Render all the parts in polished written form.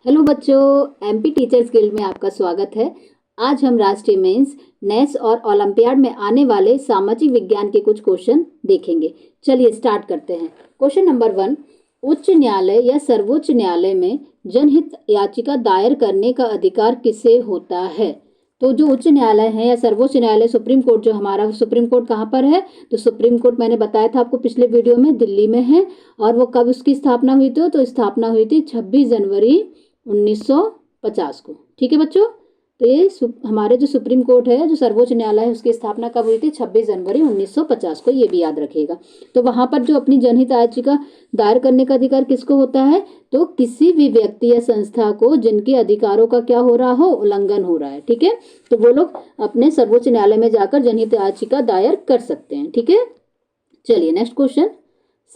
Hello बच्चों, MP teachers guild में आपका स्वागत है। आज हम राष्ट्रीय मेंस, नेस और ओलंपियाड में आने वाले सामाजिक विज्ञान के कुछ क्वेश्चन देखेंगे। चलिए स्टार्ट करते हैं। क्वेश्चन नंबर 1, उच्च न्यायालय या सर्वोच्च न्यायालय में जनहित याचिका दायर करने का अधिकार किसे होता है? तो जो उच्च न्यायालय है या सर्वोच्च न्यायालय, सुप्रीम कोर्ट, जो हमारा सुप्रीम कोर्ट कहाँ पर है? तो सुप्रीम कोर्ट मैंने बताया था आपको पिछले वीडियो में, दिल्ली में है। और वो कब उसकी स्थापना हुई थी? तो स्थापना हुई थी 26 जनवरी 1950 को। ठीक है बच्चों, तो ये हमारे जो सुप्रीम कोर्ट है, जो सर्वोच्च न्यायालय है, उसकी स्थापना कब हुई थी? 26 जनवरी 1950 को। ये भी याद रखिएगा। तो वहां पर जो अपनी जनहित याचिका दायर करने का अधिकार किसको होता है? तो किसी भी व्यक्ति या संस्था को जिनके अधिकारों का क्या हो रहा हो, उल्लंघन हो रहा है। ठीक है, तो वो लोग अपने सर्वोच्च न्यायालय में जाकर जनहित याचिका दायर कर सकते हैं। ठीक है, चलिए नेक्स्ट क्वेश्चन।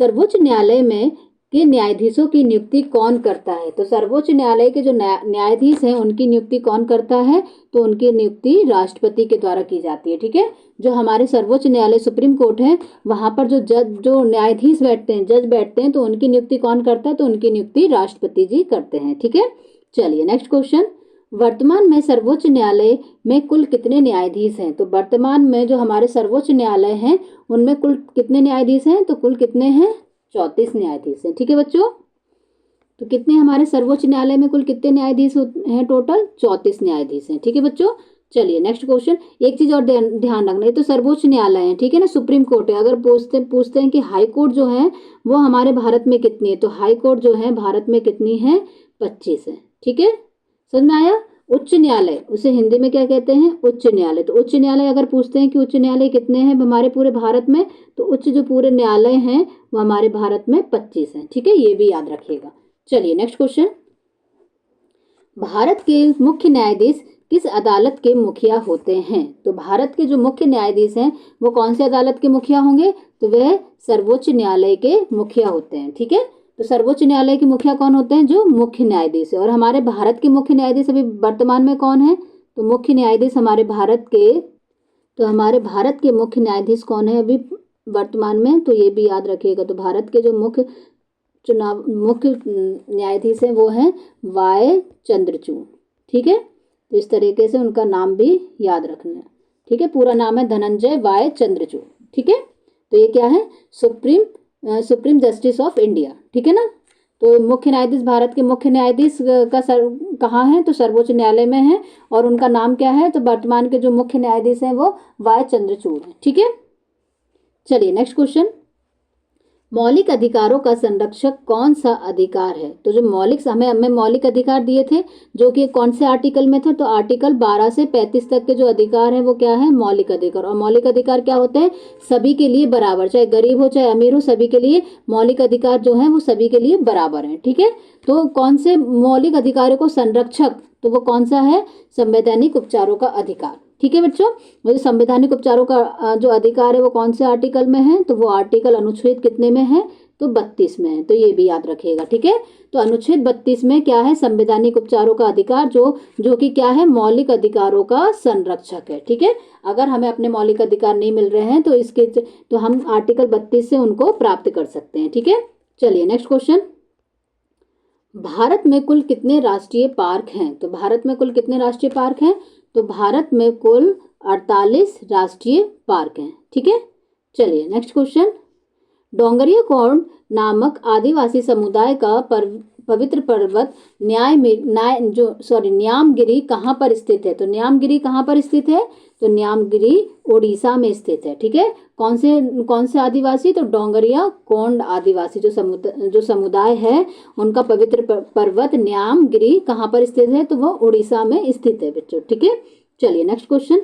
सर्वोच्च न्यायालय में के न्यायाधीशों की नियुक्ति कौन करता है? तो सर्वोच्च न्यायालय के जो न्यायाधीश हैं, उनकी नियुक्ति कौन करता है? तो उनकी नियुक्ति राष्ट्रपति के द्वारा की जाती है। ठीक है, जो हमारे सर्वोच्च न्यायालय सुप्रीम कोर्ट है, वहां पर जो न्यायाधीश बैठते हैं, जज बैठते हैं, तो उनकी नियुक्ति कौन करता है? तो उनकी नियुक्ति राष्ट्रपति जी करते हैं। ठीक है, चलिए नेक्स्ट क्वेश्चन। वर्तमान में सर्वोच्च न्यायालय में कुल कितने न्यायाधीश हैं? तो वर्तमान में जो हमारे सर्वोच्च न्यायालय हैं, उनमें कुल कितने न्यायाधीश हैं? तो कुल कितने हैं? 34 न्यायाधीश हैं। ठीक है बच्चों, तो कितने हमारे सर्वोच्च न्यायालय में कुल कितने न्यायाधीश हैं? टोटल 34 न्यायाधीश हैं। ठीक है बच्चों, चलिए नेक्स्ट क्वेश्चन। एक चीज और ध्यान रखना, ये तो सर्वोच्च न्यायालय है, ठीक है ना, सुप्रीम कोर्ट है। अगर पूछते हैं कि हाई कोर्ट जो है वो हमारे भारत में कितनी है, तो हाई कोर्ट जो है भारत में कितनी है? 25 है। ठीक है, समझ में आया? उच्च न्यायालय, उसे हिंदी में क्या कहते हैं? उच्च न्यायालय। तो उच्च न्यायालय अगर पूछते हैं कि उच्च न्यायालय कितने हैं हमारे पूरे भारत में, तो उच्च जो पूरे न्यायालय हैं वो हमारे भारत में 25 हैं। ठीक है, ये भी याद रखिएगा। चलिए नेक्स्ट क्वेश्चन। भारत के मुख्य न्यायाधीश किस अदालत के मुखिया होते हैं? तो भारत के जो मुख्य न्यायाधीश हैं वो कौन से अदालत के मुखिया होंगे? तो वह सर्वोच्च न्यायालय के मुखिया होते हैं। ठीक है, तो सर्वोच्च न्यायालय के मुखिया कौन होते हैं? जो मुख्य न्यायाधीश है। और हमारे भारत के मुख्य न्यायाधीश अभी वर्तमान में कौन है? तो मुख्य न्यायाधीश हमारे भारत के, तो हमारे भारत के मुख्य न्यायाधीश कौन है अभी वर्तमान में? तो ये भी याद रखिएगा। तो भारत के जो मुख्य न्यायाधीश हैं वो हैं वाई चंद्रचूड़। ठीक है, तो इस तरीके से उनका नाम भी याद रखना है। ठीक है, पूरा नाम है धनंजय वाई चंद्रचूड़। ठीक है, तो ये क्या है? Supreme justice of India. ठीक है ना, तो मुख्य न्यायाधीश, भारत के मुख्य न्यायाधीश का कहाँ है? तो सर्वोच्च न्यायालय में है। और उनका नाम क्या है? तो वर्तमान के जो मुख्य न्यायाधीश हैं वो वाई चंद्रचूड़ है। ठीक है, चलिए नेक्स्ट क्वेश्चन। मौलिक अधिकारों का संरक्षक कौन सा अधिकार है? तो जो हमें मौलिक अधिकार दिए थे, जो कि कौन से आर्टिकल में थे? तो आर्टिकल 12 से 35 तक के जो अधिकार है वो क्या है? मौलिक अधिकार। और मौलिक अधिकार क्या होते हैं? सभी के लिए बराबर, चाहे गरीब हो चाहे अमीर हो, सभी के लिए मौलिक अधिकार जो है वो सभी के लिए बराबर है। ठीक है, तो कौन से मौलिक अधिकारों को संरक्षक, तो वो कौन सा है? संवैधानिक उपचारों का अधिकार। ठीक है बच्चों, वो संवैधानिक उपचारों का जो अधिकार है वो कौन से आर्टिकल में है? तो वो आर्टिकल अनुच्छेद कितने में है? तो 32 में है। तो ये भी याद रखिएगा। ठीक है, तो अनुच्छेद 32 में क्या है? संवैधानिक उपचारों का अधिकार, जो कि क्या है? मौलिक अधिकारों का संरक्षक है। ठीक है, अगर हमें अपने मौलिक अधिकार नहीं मिल रहे हैं तो हम आर्टिकल 32 से उनको प्राप्त कर सकते हैं। ठीक है, चलिए नेक्स्ट क्वेश्चन। भारत में कुल कितने राष्ट्रीय पार्क हैं? तो भारत में कुल कितने राष्ट्रीय पार्क हैं? तो भारत में कुल 48 राष्ट्रीय पार्क हैं। ठीक है, चलिए नेक्स्ट क्वेश्चन। डोंगरिया कोंड नामक आदिवासी समुदाय का पवित्र पर्वत न्यामगिरी कहाँ पर स्थित है? तो न्यामगिरी कहाँ पर स्थित है? तो न्यामगिरी उड़ीसा में स्थित है। ठीक है, कौन से आदिवासी? तो डोंगरिया कोंड आदिवासी जो समुदाय है, उनका पवित्र पर्वत न्यामगिरी कहाँ पर स्थित है? तो वो उड़ीसा में स्थित है बच्चों। ठीक है, चलिए नेक्स्ट क्वेश्चन।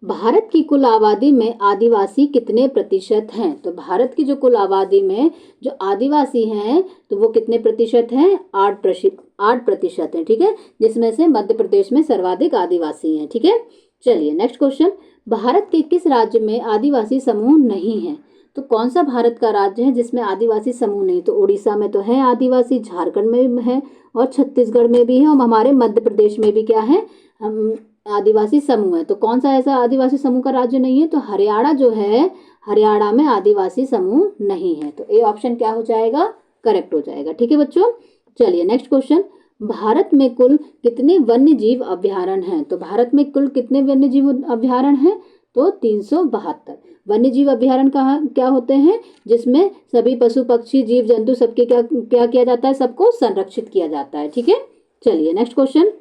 भारत की कुल आबादी में आदिवासी कितने प्रतिशत हैं? तो भारत की जो कुल आबादी में जो आदिवासी हैं, तो वो कितने प्रतिशत हैं? 8% हैं। ठीक है, जिसमें से मध्य प्रदेश में सर्वाधिक आदिवासी हैं। ठीक है, चलिए नेक्स्ट क्वेश्चन। भारत के किस राज्य में आदिवासी समूह नहीं है? तो कौन सा भारत का राज्य है जिसमें आदिवासी समूह नहीं? तो उड़ीसा में तो है आदिवासी, झारखंड में भी है, और छत्तीसगढ़ में भी है, और हमारे मध्य प्रदेश में भी क्या है? हम आदिवासी समूह है। तो कौन सा ऐसा आदिवासी समूह का राज्य नहीं है? तो हरियाणा जो है, हरियाणा में आदिवासी समूह नहीं है। तो ए ऑप्शन क्या हो जाएगा? करेक्ट हो जाएगा। ठीक है बच्चों, चलिए नेक्स्ट क्वेश्चन, भारत में कुल कितने वन्य जीव अभ्यारण्य हैं? तो भारत में कुल कितने वन्य जीव अभ्यारण्य हैं? तो 372। वन्य जीव अभ्यारण्य कहाँ क्या होते हैं? जिसमें सभी पशु पक्षी जीव जंतु सबके क्या क्या किया जाता है? सबको संरक्षित किया जाता है। ठीक है, चलिए नेक्स्ट क्वेश्चन,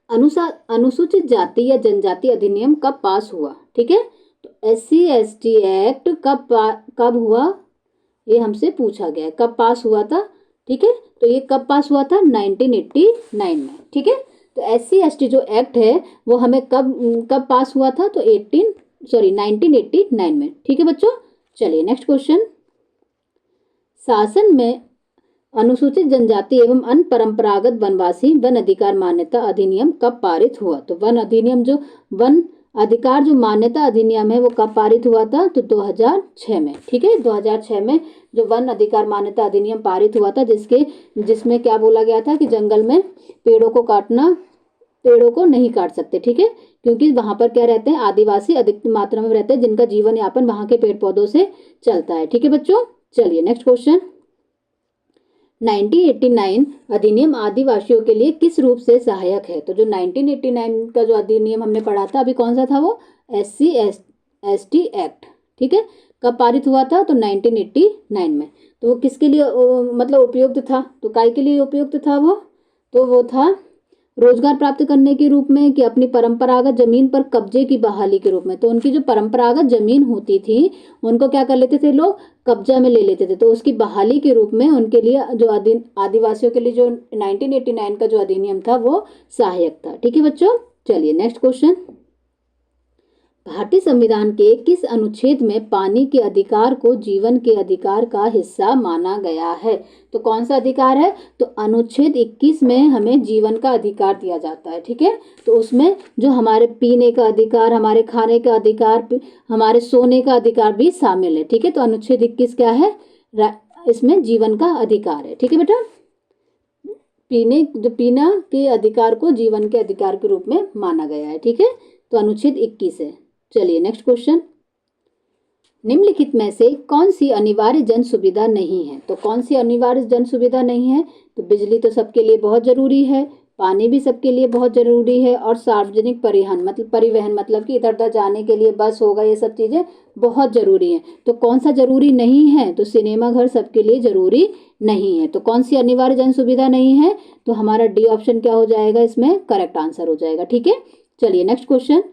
अनुसूचित जाति या जनजाति अधिनियम कब पास हुआ? ठीक है, तो SC/ST एक्ट कब हुआ, ये हमसे पूछा गया है, कब पास हुआ था? ठीक है, तो ये कब पास हुआ था? 1989 में। ठीक है, तो SC/ST जो एक्ट है वो हमें कब कब पास हुआ था? तो 1989 में। ठीक है बच्चों, चलिए नेक्स्ट क्वेश्चन, शासन में अनुसूचित जनजाति एवं अन्य परंपरागत वनवासी वन अधिकार मान्यता अधिनियम कब पारित हुआ? तो वन अधिनियम जो वन अधिकार जो मान्यता अधिनियम है वो कब पारित हुआ था? तो 2006 में। ठीक है, 2006 में जो वन अधिकार मान्यता अधिनियम पारित हुआ था, जिसमें क्या बोला गया था कि जंगल में पेड़ों को नहीं काट सकते। ठीक है, क्योंकि वहां पर क्या रहते हैं? आदिवासी अधिक मात्रा में रहते हैं, जिनका जीवन यापन वहां के पेड़ पौधों से चलता है। ठीक है बच्चों, चलिए नेक्स्ट क्वेश्चन, 1989 अधिनियम आदिवासियों के लिए किस रूप से सहायक है? तो जो 1989 का जो अधिनियम हमने पढ़ा था अभी, कौन सा था वो? SC/ST act. ठीक है, कब पारित हुआ था? तो 1989 में। तो वो किसके लिए मतलब उपयुक्त था? तो काय के लिए उपयुक्त था वो? तो वो था रोजगार प्राप्त करने के रूप में, कि अपनी परंपरागत जमीन पर कब्जे की बहाली के रूप में। तो उनकी जो परंपरागत जमीन होती थी उनको क्या कर लेते थे लोग? कब्जा में ले लेते थे। तो उसकी बहाली के रूप में उनके लिए जो आदिवासियों के लिए जो 1989 का जो अधिनियम था वो सहायक था। ठीक है बच्चों, चलिए नेक्स्ट क्वेश्चन, भारतीय संविधान के किस अनुच्छेद में पानी के अधिकार को जीवन के अधिकार का हिस्सा माना गया है? तो कौन सा अधिकार है? तो अनुच्छेद 21 में हमें जीवन का अधिकार दिया जाता है। ठीक है, तो उसमें जो हमारे पीने का अधिकार, हमारे खाने का अधिकार, हमारे सोने का अधिकार भी शामिल है। ठीक है, तो अनुच्छेद 21 क्या है? इसमें जीवन का अधिकार है। ठीक है बेटा, पीना के अधिकार को जीवन के अधिकार के रूप में माना गया है। ठीक है, तो अनुच्छेद 21 है। चलिए नेक्स्ट क्वेश्चन, निम्नलिखित में से कौन सी अनिवार्य जन सुविधा नहीं है? तो कौन सी अनिवार्य जन सुविधा नहीं है? तो बिजली तो सबके लिए बहुत जरूरी है, पानी भी सबके लिए बहुत जरूरी है, और सार्वजनिक परिवहन मतलब कि इधर उधर जाने के लिए बस होगा, ये सब चीजें बहुत जरूरी हैं। तो कौन सा जरूरी नहीं है? तो सिनेमा घर सबके लिए जरूरी नहीं है। तो कौन सी अनिवार्य जन सुविधा नहीं है? तो हमारा डी ऑप्शन क्या हो जाएगा? इसमें करेक्ट आंसर हो जाएगा। ठीक है, चलिए नेक्स्ट क्वेश्चन,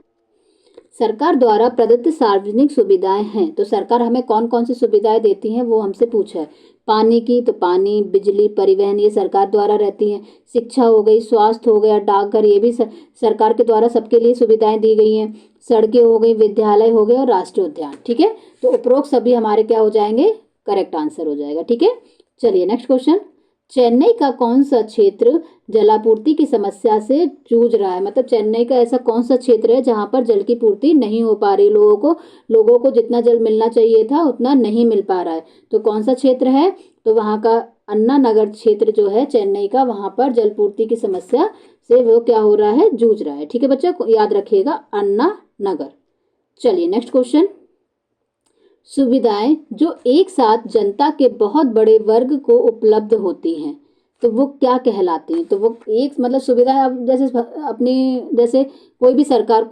सरकार द्वारा प्रदत्त सार्वजनिक सुविधाएं हैं। तो सरकार हमें कौन कौन सी सुविधाएं देती हैं वो हमसे पूछा है। पानी की, तो पानी, बिजली, परिवहन ये सरकार द्वारा रहती हैं। शिक्षा हो गई, स्वास्थ्य हो गया, डाकघर, ये भी सरकार के द्वारा सबके लिए सुविधाएं दी गई हैं। सड़कें हो गई, विद्यालय हो गए और राष्ट्रीय उद्यान। ठीक है, तो उपरोक्त सभी हमारे क्या हो जाएंगे? करेक्ट आंसर हो जाएगा। ठीक है, चलिए नेक्स्ट क्वेश्चन, चेन्नई का कौन सा क्षेत्र जलापूर्ति की समस्या से जूझ रहा है? मतलब चेन्नई का ऐसा कौन सा क्षेत्र है जहां पर जल की पूर्ति नहीं हो पा रही, लोगों को जितना जल मिलना चाहिए था उतना नहीं मिल पा रहा है। तो कौन सा क्षेत्र है? तो वहां का अन्ना नगर क्षेत्र जो है चेन्नई का, वहां पर जल पूर्ति की समस्या से वो क्या हो रहा है? जूझ रहा है। ठीक है बच्चों, याद रखिएगा, अन्ना नगर। चलिए नेक्स्ट क्वेश्चन, सुविधाएं जो एक साथ जनता के बहुत बड़े वर्ग को उपलब्ध होती हैं तो वो क्या कहलाती हैं? तो वो एक मतलब सुविधाएं, अब जैसे अपनी जैसे कोई भी सरकार,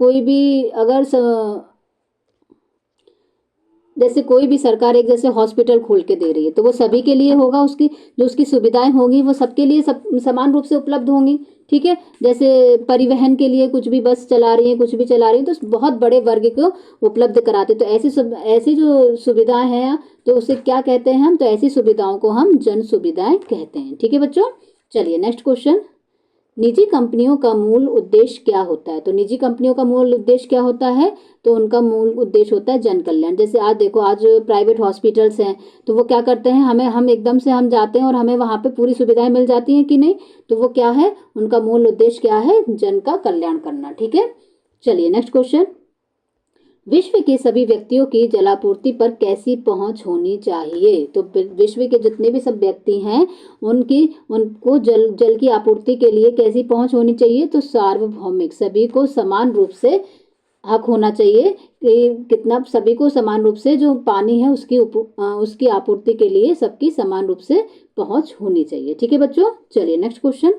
जैसे कोई भी सरकार एक जैसे हॉस्पिटल खोल के दे रही है तो वो सभी के लिए होगा, उसकी सुविधाएं होंगी वो सबके लिए समान रूप से उपलब्ध होंगी। ठीक है, जैसे परिवहन के लिए कुछ भी बस चला रही है, कुछ भी चला रही है, तो बहुत बड़े वर्ग को उपलब्ध कराते। तो ऐसी जो सुविधाएं हैं तो उसे क्या कहते हैं हम? तो ऐसी सुविधाओं को हम जन सुविधाएं कहते हैं। ठीक है बच्चों, चलिए नेक्स्ट क्वेश्चन, निजी कंपनियों का मूल उद्देश्य क्या होता है? तो निजी कंपनियों का मूल उद्देश्य क्या होता है? तो उनका मूल उद्देश्य होता है जन कल्याण। जैसे आज देखो, आज प्राइवेट हॉस्पिटल्स हैं तो वो क्या करते हैं, हम एकदम से हम जाते हैं और हमें वहाँ पे पूरी सुविधाएं मिल जाती हैं कि नहीं? तो वो क्या है, उनका मूल उद्देश्य क्या है? जन का कल्याण करना। ठीक है, चलिए नेक्स्ट क्वेश्चन, विश्व के सभी व्यक्तियों की जलापूर्ति पर कैसी पहुंच होनी चाहिए? तो विश्व के जितने भी सब व्यक्ति हैं उनको जल की आपूर्ति के लिए कैसी पहुंच होनी चाहिए? तो सार्वभौमिक, सभी को समान रूप से हक होना चाहिए कि कितना सभी को समान रूप से जो पानी है उसकी आपूर्ति के लिए सबकी समान रूप से पहुंच होनी चाहिए। ठीक है बच्चों, चलिए नेक्स्ट क्वेश्चन।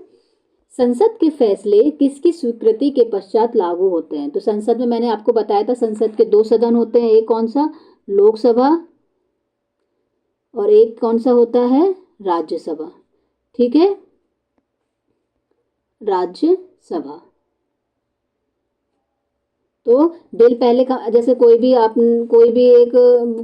संसद के फैसले किसकी स्वीकृति के पश्चात लागू होते हैं? तो संसद में मैंने आपको बताया था संसद के 2 सदन होते हैं, एक कौन सा, लोकसभा, और एक कौन सा होता है, राज्यसभा। ठीक है, राज्यसभा। तो बिल पहले का जैसे कोई भी एक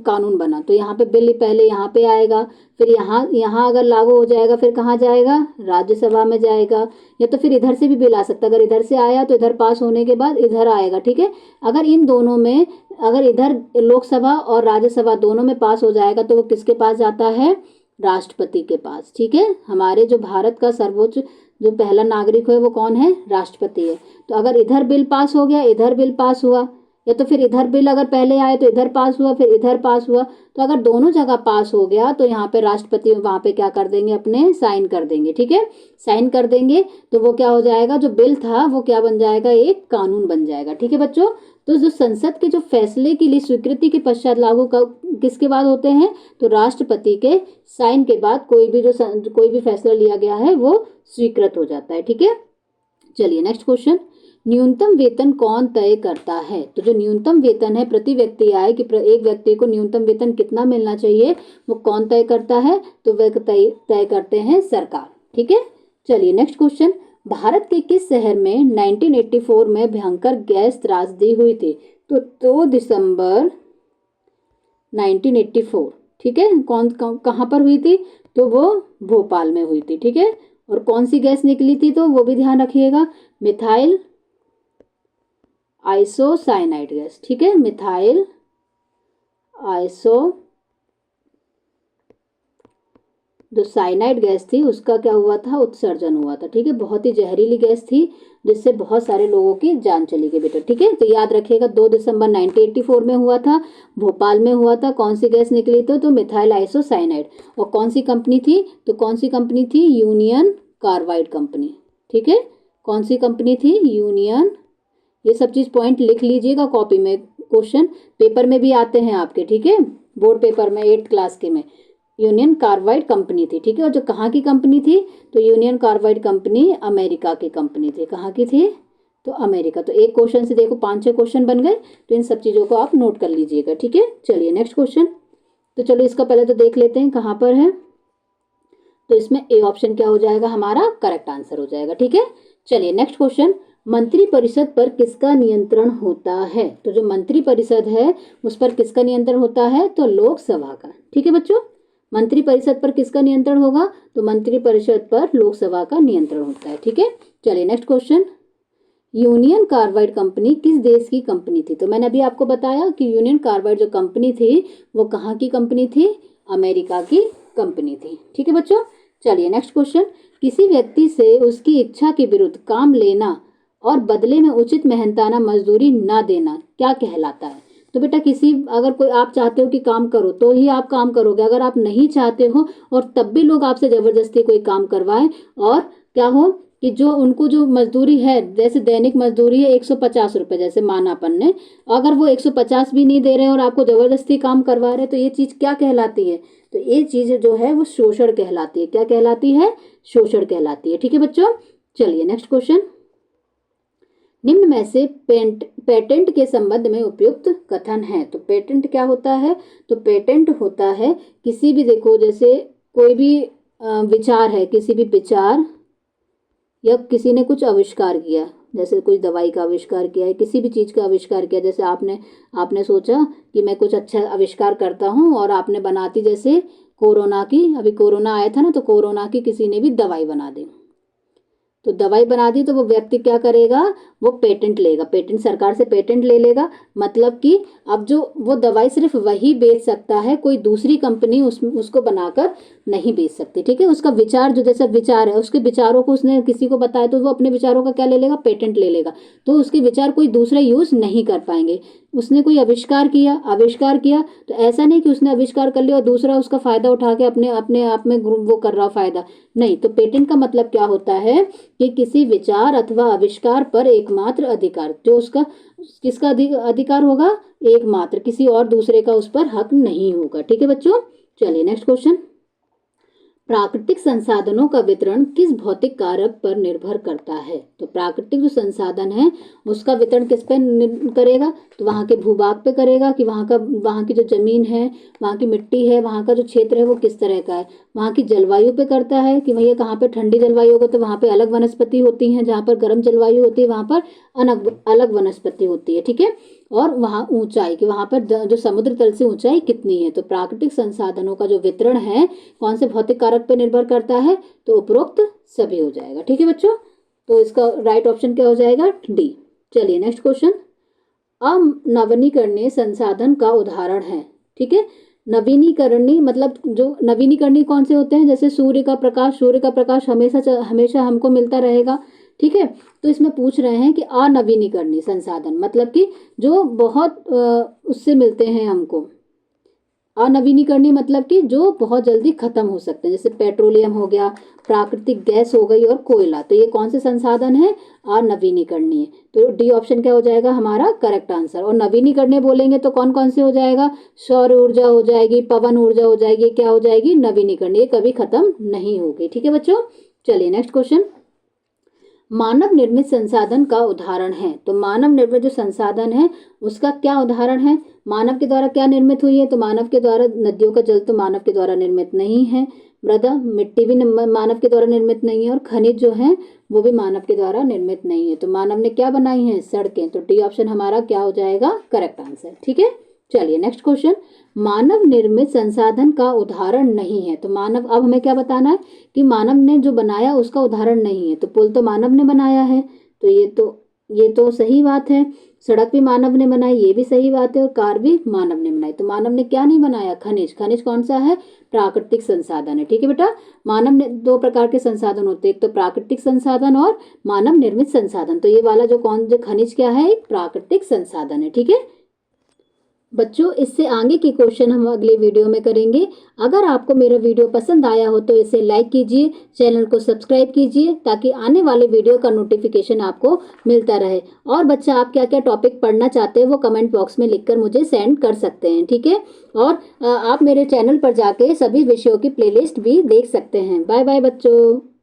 कानून बना तो यहाँ पे बिल पहले यहाँ पे आएगा, फिर यहाँ अगर लागू हो जाएगा फिर कहाँ जाएगा, राज्यसभा में जाएगा, या तो फिर इधर से भी बिल आ सकता है। अगर इधर से आया तो इधर पास होने के बाद इधर आएगा। ठीक है, अगर इन दोनों में अगर इधर लोकसभा और राज्यसभा दोनों में पास हो जाएगा तो वो किसके पास जाता है, राष्ट्रपति के पास। ठीक है, हमारे जो भारत का सर्वोच्च जो पहला नागरिक है वो कौन है, राष्ट्रपति है। तो अगर इधर बिल पास हो गया, इधर बिल पास हुआ, या तो फिर इधर बिल अगर पहले आए तो इधर पास हुआ फिर इधर पास हुआ, तो अगर दोनों जगह पास हो गया तो यहाँ पे राष्ट्रपति वहाँ पे क्या कर देंगे, अपने साइन कर देंगे। ठीक है, साइन कर देंगे तो वो क्या हो जाएगा, जो बिल था वो क्या बन जाएगा, एक कानून बन जाएगा। ठीक है बच्चों, तो जो संसद के जो फैसले के लिए स्वीकृति के पश्चात लागू किसके बाद होते हैं, तो राष्ट्रपति के साइन के बाद कोई भी फैसला लिया गया है वो स्वीकृत हो जाता है। ठीक है, चलिए नेक्स्ट क्वेश्चन। न्यूनतम वेतन कौन तय करता है? तो जो न्यूनतम वेतन है प्रति व्यक्ति आय कि एक व्यक्ति को न्यूनतम वेतन कितना मिलना चाहिए वो कौन तय करता है, तो वह तय करते हैं सरकार। ठीक है, चलिए नेक्स्ट क्वेश्चन। भारत के किस शहर में 1984 में भयंकर गैस त्रासदी हुई थी? तो 2 दिसंबर 1984। ठीक है, कहाँ पर हुई थी, तो वो भोपाल में हुई थी। ठीक है, और कौन सी गैस निकली थी तो वो भी ध्यान रखिएगा, मिथाइल आइसोसाइनाइड गैस। ठीक है, मिथाइल आइसो जो साइनाइड गैस थी उसका क्या हुआ था, उत्सर्जन हुआ था। ठीक है, बहुत ही जहरीली गैस थी जिससे बहुत सारे लोगों की जान चली गई बेटा। ठीक है, तो याद रखिएगा 2 दिसंबर 1984 में हुआ था, भोपाल में हुआ था। कौन सी गैस निकली थी, तो मिथाइल आइसोसाइनाइड। और कौन सी कंपनी थी, तो कौन सी कंपनी थी, यूनियन कार्बाइड कंपनी। ठीक है, कौन सी कंपनी थी, यूनियन। ये सब चीज पॉइंट लिख लीजिएगा कॉपी में, क्वेश्चन पेपर में भी आते हैं आपके। ठीक है, बोर्ड पेपर में 8th क्लास के में यूनियन कार्बाइड कंपनी थी। ठीक है, और जो कहाँ की कंपनी थी, तो यूनियन कार्बाइड कंपनी अमेरिका की कंपनी थी। कहाँ की थी, तो अमेरिका। तो एक क्वेश्चन से देखो 5-6 क्वेश्चन बन गए, तो इन सब चीज़ों को आप नोट कर लीजिएगा। ठीक है, चलिए नेक्स्ट क्वेश्चन। तो चलो इसका पहले तो देख लेते हैं कहाँ पर है, तो इसमें ए ऑप्शन क्या हो जाएगा, हमारा करेक्ट आंसर हो जाएगा। ठीक है, चलिए नेक्स्ट क्वेश्चन। मंत्रिपरिषद पर किसका नियंत्रण होता है? तो जो मंत्रिपरिषद है उस पर किसका नियंत्रण होता है, तो लोकसभा का। ठीक है बच्चों, मंत्रिपरिषद पर किसका नियंत्रण होगा, तो मंत्रिपरिषद पर लोकसभा का नियंत्रण होता है। ठीक है, चलिए next question. Union carbide company किस देश की कंपनी थी? तो मैंने अभी आपको बताया कि यूनियन कार्बाइड जो कंपनी थी वो कहाँ की कंपनी थी, अमेरिका की कंपनी थी। ठीक है बच्चों, चलिए नेक्स्ट क्वेश्चन। किसी व्यक्ति से उसकी इच्छा के विरुद्ध काम लेना और बदले में उचित मेहनताना मजदूरी ना देना क्या कहलाता है? तो बेटा अगर कोई आप चाहते हो कि काम करो तो ही आप काम करोगे, अगर आप नहीं चाहते हो और तब भी लोग आपसे जबरदस्ती कोई काम करवाएं और क्या हो कि जो उनको जो मजदूरी है, जैसे दैनिक मजदूरी है 150 रुपये, जैसे माना अपन ने, अगर वो 150 भी नहीं दे रहे हैं और आपको जबरदस्ती काम करवा रहे हैं तो ये चीज़ क्या कहलाती है, तो ये चीज़ जो है वो शोषण कहलाती है। क्या कहलाती है, शोषण कहलाती है। ठीक है बच्चों, चलिए नेक्स्ट क्वेश्चन। निम्न में से पेटेंट के संबंध में उपयुक्त कथन है? तो पेटेंट क्या होता है, तो पेटेंट होता है किसी भी, देखो जैसे कोई भी विचार है, किसी भी विचार या किसी ने कुछ आविष्कार किया, जैसे कोई दवाई का आविष्कार किया है, किसी भी चीज़ का आविष्कार किया, जैसे आपने सोचा कि मैं कुछ अच्छा आविष्कार करता हूँ और आपने बनाती, जैसे कोरोना की, अभी कोरोना आया था ना, तो कोरोना की किसी ने भी दवाई बना दी, तो दवाई बना दी तो वो व्यक्ति क्या करेगा, वो पेटेंट लेगा, पेटेंट सरकार से पेटेंट ले लेगा। मतलब कि अब जो वो दवाई सिर्फ वही बेच सकता है, कोई दूसरी कंपनी उसको बनाकर नहीं बेच सकती। ठीक है, उसका विचार जो जैसा विचार है, उसके विचारों को उसने किसी को बताया तो वो अपने विचारों का क्या ले लेगा, पेटेंट ले लेगा, तो उसके विचार कोई दूसरे यूज नहीं कर पाएंगे। उसने कोई आविष्कार किया तो ऐसा नहीं कि उसने आविष्कार कर लिया और दूसरा उसका फायदा उठा के अपने अपने आप में वो कर रहा फायदा। नहीं, तो पेटेंट का मतलब क्या होता है कि किसी विचार अथवा आविष्कार पर एकमात्र अधिकार, जो उसका किसका अधिकार होगा, एकमात्र, किसी और दूसरे का उस पर हक नहीं होगा। ठीक है बच्चों, चलिए नेक्स्ट क्वेश्चन। प्राकृतिक संसाधनों का वितरण किस भौतिक कारक पर निर्भर करता है? तो प्राकृतिक जो संसाधन है उसका वितरण किस पर करेगा? तो वहाँ के भूभाग पे करेगा कि वहाँ की जो जमीन है, वहाँ की मिट्टी है, वहाँ का जो क्षेत्र है वो किस तरह का है। वहाँ की जलवायु पे करता है कि भैया कहाँ पे ठंडी जलवायु होगा तो वहाँ पे अलग वनस्पति होती हैं, जहाँ पर गर्म जलवायु होती है वहाँ पर अलग वनस्पति होती है। ठीक है, और वहाँ ऊंचाई कि वहाँ पर जो समुद्र तल से ऊंचाई कितनी है। तो प्राकृतिक संसाधनों का जो वितरण है कौन से भौतिक कारक पर निर्भर करता है? तो उपरोक्त सभी हो जाएगा। ठीक है बच्चों, तो इसका राइट ऑप्शन क्या हो जाएगा? डी। चलिए नेक्स्ट क्वेश्चन। अनवीनीकरणीय संसाधन का उदाहरण है। ठीक है, नवीनीकरणीय मतलब जो नवीनीकरणीय कौन से होते हैं? जैसे सूर्य का प्रकाश हमेशा हमको मिलता रहेगा। ठीक है, तो इसमें पूछ रहे हैं कि अनवीनीकरणीय संसाधन मतलब कि जो बहुत उससे मिलते हैं हमको। अनवीनीकरणीय मतलब कि जो बहुत जल्दी खत्म हो सकते हैं, जैसे पेट्रोलियम हो गया, प्राकृतिक गैस हो गई और कोयला। तो ये कौन से संसाधन है? अनवीनीकरणीय। तो डी ऑप्शन क्या हो जाएगा हमारा करेक्ट आंसर। और नवीनीकरणीय बोलेंगे तो कौन कौन से हो जाएगा? सौर ऊर्जा हो जाएगी, पवन ऊर्जा हो जाएगी, क्या हो जाएगी? नवीनीकरणीय, कभी खत्म नहीं होगी। ठीक है बच्चों, चलिए नेक्स्ट क्वेश्चन। मानव निर्मित संसाधन का उदाहरण है। तो मानव निर्मित जो संसाधन है उसका क्या उदाहरण है? मानव के द्वारा क्या निर्मित हुई है? तो मानव के द्वारा नदियों का जल तो मानव के द्वारा निर्मित नहीं है, मृदा मिट्टी भी मानव के द्वारा निर्मित नहीं है, और खनिज जो है वो भी मानव के द्वारा निर्मित नहीं है। तो मानव ने क्या बनाई है? सड़कें। तो डी ऑप्शन हमारा क्या हो जाएगा? Correct answer. ठीक है, चलिए नेक्स्ट क्वेश्चन। मानव निर्मित संसाधन का उदाहरण नहीं है। तो मानव, अब हमें क्या बताना है कि मानव ने जो बनाया उसका उदाहरण नहीं है। तो पुल तो मानव ने बनाया है, तो ये तो सही बात है। सड़क भी मानव ने बनाई, ये भी सही बात है। और कार भी मानव ने बनाई। तो मानव ने क्या नहीं बनाया? खनिज। खनिज कौन सा है? प्राकृतिक संसाधन है। ठीक है बेटा, मानव ने दो प्रकार के संसाधन होते हैं, एक तो प्राकृतिक संसाधन और मानव निर्मित संसाधन। तो ये वाला जो खनिज क्या है? एक प्राकृतिक संसाधन है। ठीक है बच्चों, इससे आगे के क्वेश्चन हम अगले वीडियो में करेंगे। अगर आपको मेरा वीडियो पसंद आया हो तो इसे लाइक कीजिए, चैनल को सब्सक्राइब कीजिए ताकि आने वाले वीडियो का नोटिफिकेशन आपको मिलता रहे। और बच्चा, आप क्या क्या टॉपिक पढ़ना चाहते हैं वो कमेंट बॉक्स में लिखकर मुझे सेंड कर सकते हैं। ठीक है, और आप मेरे चैनल पर जाके सभी विषयों की प्लेलिस्ट भी देख सकते हैं। बाय बाय बच्चों।